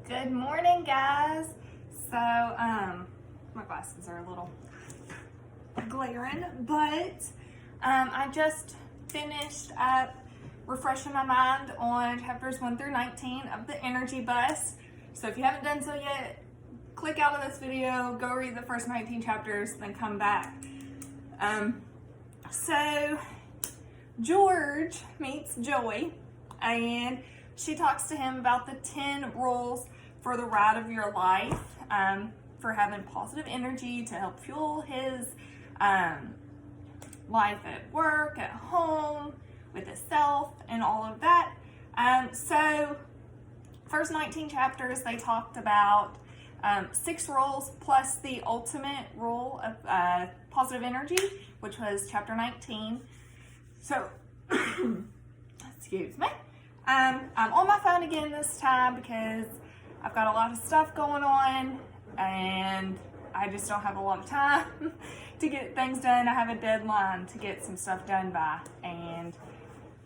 Good morning, guys. So, my glasses are a little glaring, but I just finished up refreshing my mind on chapters 1 through 19 of the Energy Bus. So if you haven't done so yet, click out of this video, go read the first 19 chapters, then come back. So George meets Joy, and she talks to him about the 10 rules for the ride of your life, for having positive energy to help fuel his life at work, at home, with himself, and all of that. So first 19 chapters, they talked about 6 rules plus the ultimate rule of positive energy, which was chapter 19. So, excuse me. I'm on my phone again this time because I've got a lot of stuff going on and I just don't have a lot of time to get things done. I have a deadline to get some stuff done by, and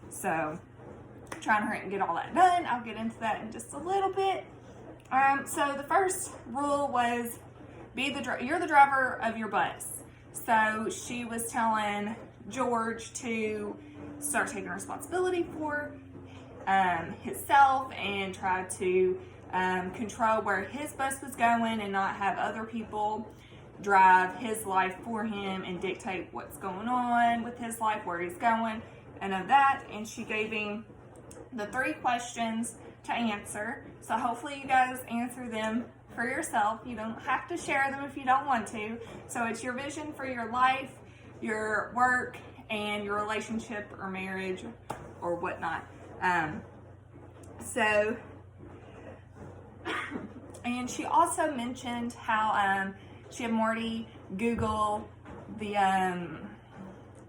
so I'm trying to hurry and get all that done. I'll get into that in just a little bit. So the first rule was you're the driver of your bus. So she was telling George to start taking responsibility for himself and try to control where his bus was going and not have other people drive his life for him and dictate what's going on with his life, where he's going, and of that. And she gave him the 3 questions to answer. So hopefully you guys answer them for yourself. You don't have to share them if you don't want to. So it's your vision for your life, your work, and your relationship or marriage or whatnot. And she also mentioned how she had Marty Google the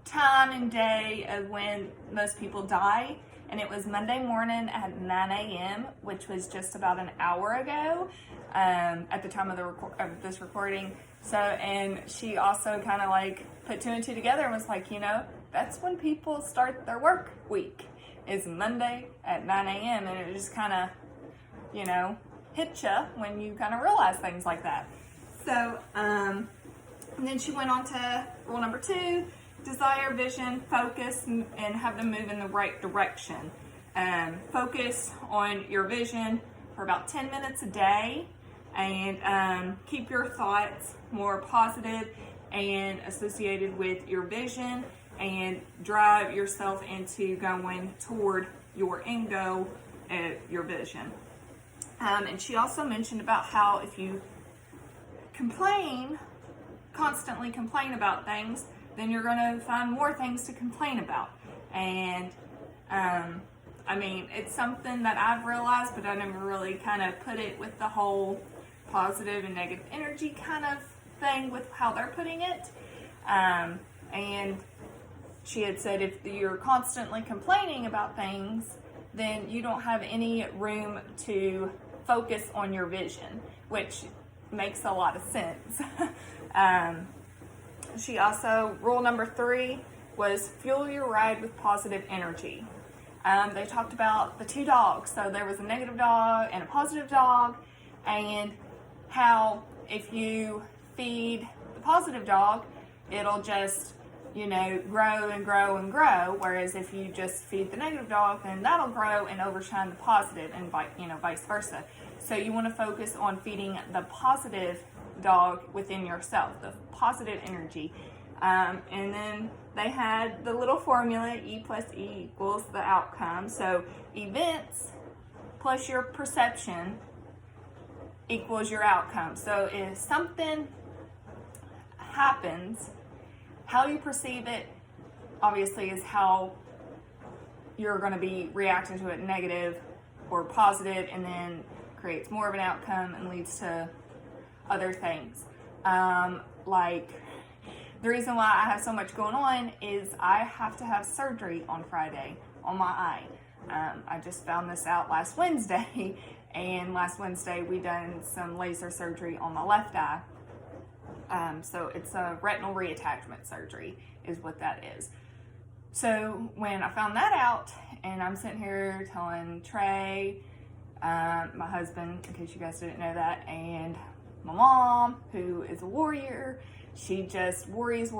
time and day of when most people die, and it was Monday morning at 9 a.m., which was just about an hour ago at the time of this recording. So, and she also kind of like put 2 and 2 together and was like, that's when people start their work week, is Monday at 9 a.m. And it just kind of, hit you when you kind of realize things like that. So, and then she went on to rule number 2, desire, vision, focus, and have them move in the right direction. Focus on your vision for about 10 minutes a day, and keep your thoughts more positive and associated with your vision, and drive yourself into going toward your end goal, your vision. And she also mentioned about how if you constantly complain about things, then you're going to find more things to complain about. And it's something that I've realized, but I never really kind of put it with the whole positive and negative energy kind of thing with how they're putting it. And she had said if you're constantly complaining about things, then you don't have any room to focus on your vision, which makes a lot of sense. She also, rule number 3 was fuel your ride with positive energy. They talked about the 2 dogs. So there was a negative dog and a positive dog, and how if you feed the positive dog, it'll just, grow and grow and grow. Whereas if you just feed the negative dog, then that'll grow and overshine the positive, and vice versa. So you want to focus on feeding the positive dog within yourself, the positive energy. And then they had the little formula, E plus E equals the outcome. So events plus your perception equals your outcome. So if something happens, how you perceive it obviously is how you're going to be reacting to it, negative or positive, and then creates more of an outcome and leads to other things. Like the reason why I have so much going on is I have to have surgery on Friday on my eye. I just found this out last Wednesday, and last Wednesday we done some laser surgery on my left eye. So it's a retinal reattachment surgery is what that is. So when I found that out, and I'm sitting here telling Trey my husband, in case you guys didn't know that, and my mom, who is a warrior. She just worries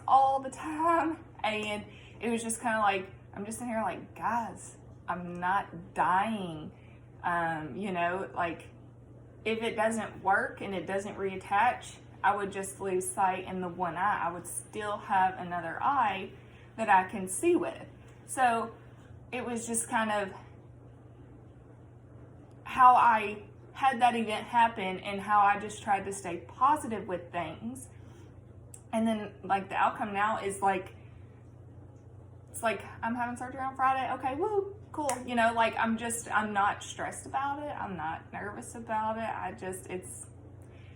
all the time. And it was just kind of like, I'm just in here like, guys, I'm not dying. You know, like, if it doesn't work and it doesn't reattach, I would just lose sight in the one eye. I would still have another eye that I can see with. So it was just kind of how I had that event happen and how I just tried to stay positive with things. And then, like, the outcome now is like, it's like, I'm having surgery on Friday. Okay, woo, cool. You know, like, I'm not stressed about it. I'm not nervous about it.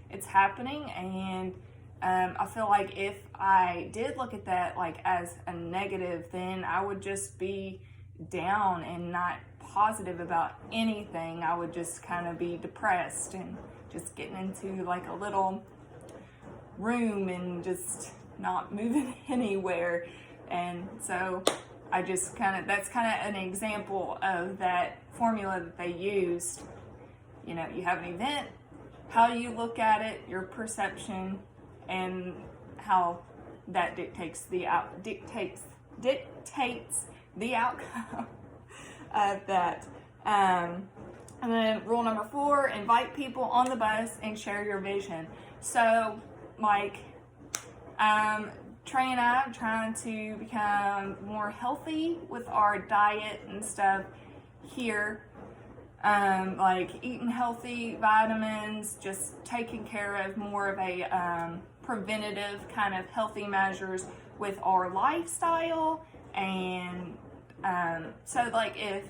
It's happening. And I feel like if I did look at that, like, as a negative, then I would just be down and not positive about anything. I would just kind of be depressed and just getting into, like, a little room and just not moving anywhere. And so I just that's kind of an example of that formula that they used. You know, you have an event, how you look at it, your perception, and how that dictates the outcome of that. And then rule number 4, invite people on the bus and share your vision. So, like, Trey and I are trying to become more healthy with our diet and stuff here. Like eating healthy, vitamins, just taking care of more of a preventative kind of healthy measures with our lifestyle. And so, like, if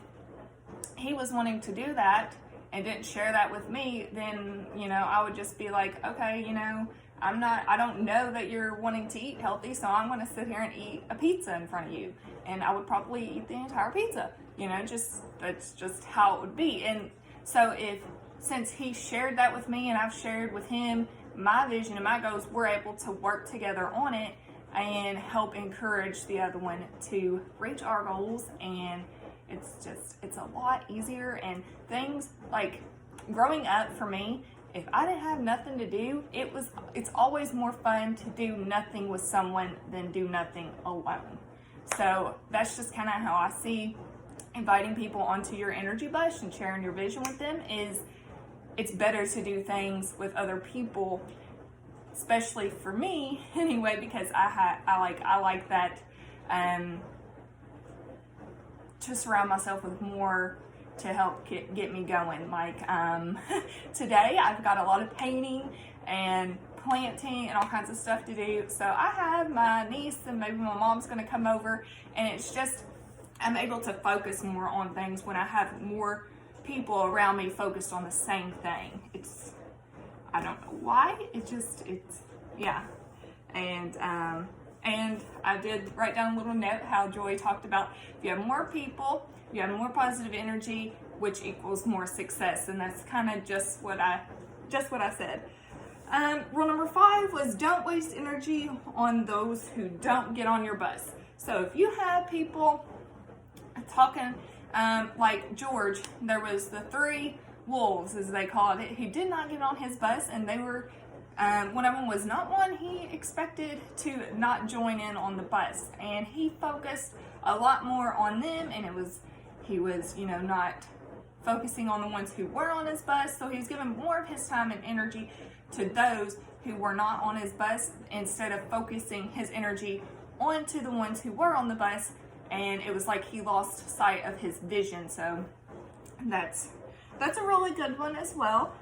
he was wanting to do that and didn't share that with me, then, you know, I would just be like, okay, you know, I don't know that you're wanting to eat healthy, so I'm going to sit here and eat a pizza in front of you. And I would probably eat the entire pizza. You know, that's just how it would be. And so since he shared that with me and I've shared with him my vision and my goals, we're able to work together on it and help encourage the other one to reach our goals. And it's a lot easier. And things like growing up for me, if I didn't have nothing to do, it's always more fun to do nothing with someone than do nothing alone. So that's just kind of how I see inviting people onto your energy bus and sharing your vision with them. It's better to do things with other people, especially for me anyway, because I like that to surround myself with more to help get me going. Like today I've got a lot of painting and planting and all kinds of stuff to do. So I have my niece and maybe my mom's going to come over, and it's just I'm able to focus more on things when I have more people around me focused on the same thing. I don't know why. Yeah. And I did write down a little note how Joy talked about if you have more people, you have more positive energy, which equals more success. And that's kind of just what I said. Rule number 5 was don't waste energy on those who don't get on your bus. So if you have people talking, like George, there was the 3 wolves, as they called it, who did not get on his bus, and they were, one of them was not one he expected to not join in on the bus, and he focused a lot more on them, and he was, you know, not focusing on the ones who were on his bus, so he was giving more of his time and energy to those who were not on his bus instead of focusing his energy onto the ones who were on the bus. And it was like he lost sight of his vision. So that's a really good one as well.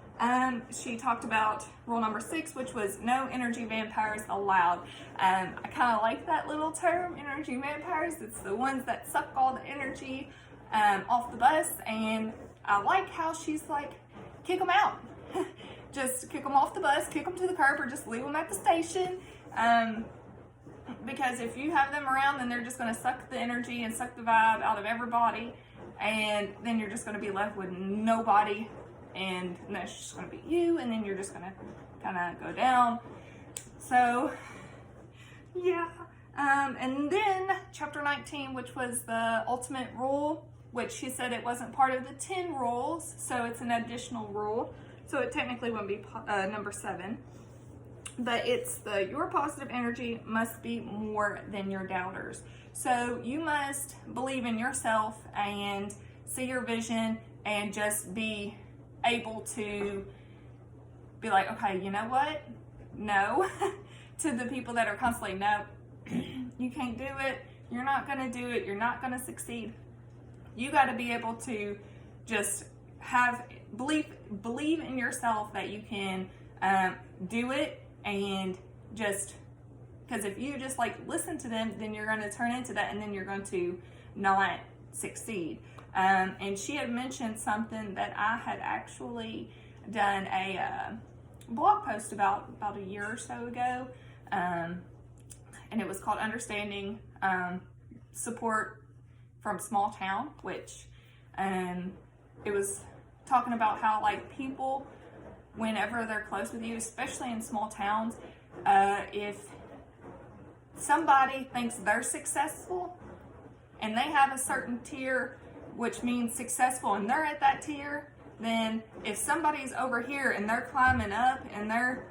She talked about rule number 6, which was no energy vampires allowed. I kind of like that little term, energy vampires. It's the ones that suck all the energy off the bus. And I like how she's like, kick them out. Just kick them off the bus, kick them to the curb, or just leave them at the station. Because if you have them around, then they're just going to suck the energy and suck the vibe out of everybody, and then you're just going to be left with nobody, and that's just going to be you, and then you're just going to kind of go down. So yeah. And then chapter 19, which was the ultimate rule, which she said it wasn't part of the 10 rules, so it's an additional rule. So it technically wouldn't be number 7. But it's your positive energy must be more than your doubters. So you must believe in yourself and see your vision and just be able to be like, okay, you know what? No. To the people that are constantly, no, you can't do it. You're not going to do it. You're not going to succeed. You got to be able to just believe in yourself that you can do it. And just because if you just like listen to them, then you're going to turn into that, and then you're going to not succeed. And she had mentioned something that I had actually done a blog post about a year or so ago, and it was called Understanding Support from Small Town, which it was talking about how like people, whenever they're close with you, especially in small towns, if somebody thinks they're successful and they have a certain tier, which means successful, and they're at that tier, then if somebody's over here and they're climbing up and they're,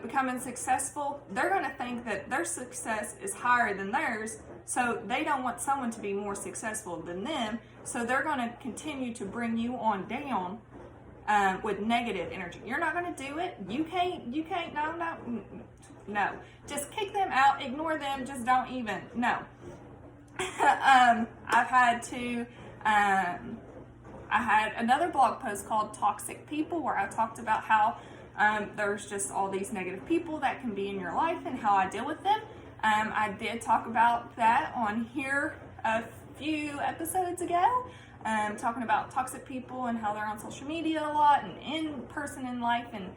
becoming successful, they're going to think that their success is higher than theirs, so they don't want someone to be more successful than them, so they're going to continue to bring you on down with negative energy. You're not going to do it. You can't, no. Just kick them out, ignore them, just don't even, no. I had another blog post called Toxic People, where I talked about how there's just all these negative people that can be in your life and how I deal with them. I did talk about that on here a few episodes ago. Talking about toxic people and how they're on social media a lot and in person in life, and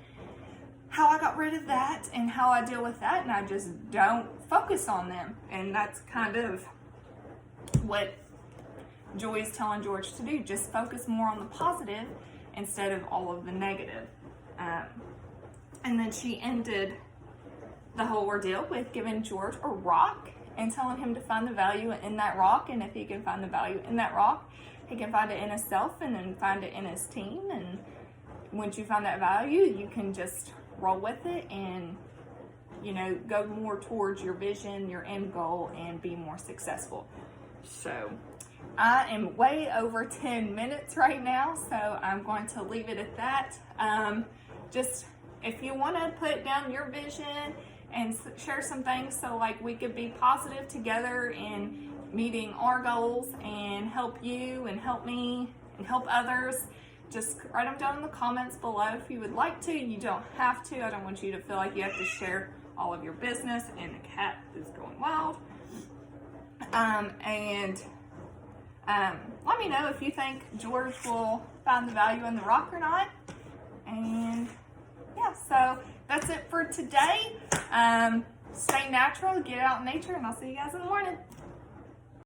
how I got rid of that and how I deal with that, and I just don't focus on them. And that's kind of what Joy's telling George to do. Just focus more on the positive instead of all of the negative. And then she ended the whole ordeal with giving George a rock and telling him to find the value in that rock, and if he can find the value in that rock, he can find it in himself and then find it in his team. And once you find that value, you can just roll with it and, go more towards your vision, your end goal, and be more successful. So I am way over 10 minutes right now, so I'm going to leave it at that. Just if you want to put down your vision and share some things so like we could be positive together in meeting our goals and help you and help me and help others, just write them down in the comments below if you would like to. You don't have to. I don't want you to feel like you have to share all of your business, and the cat is going wild. Let me know if you think George will find the value in the rock or not. And yeah, so that's it for today. Stay natural, get out in nature, and I'll see you guys in the morning.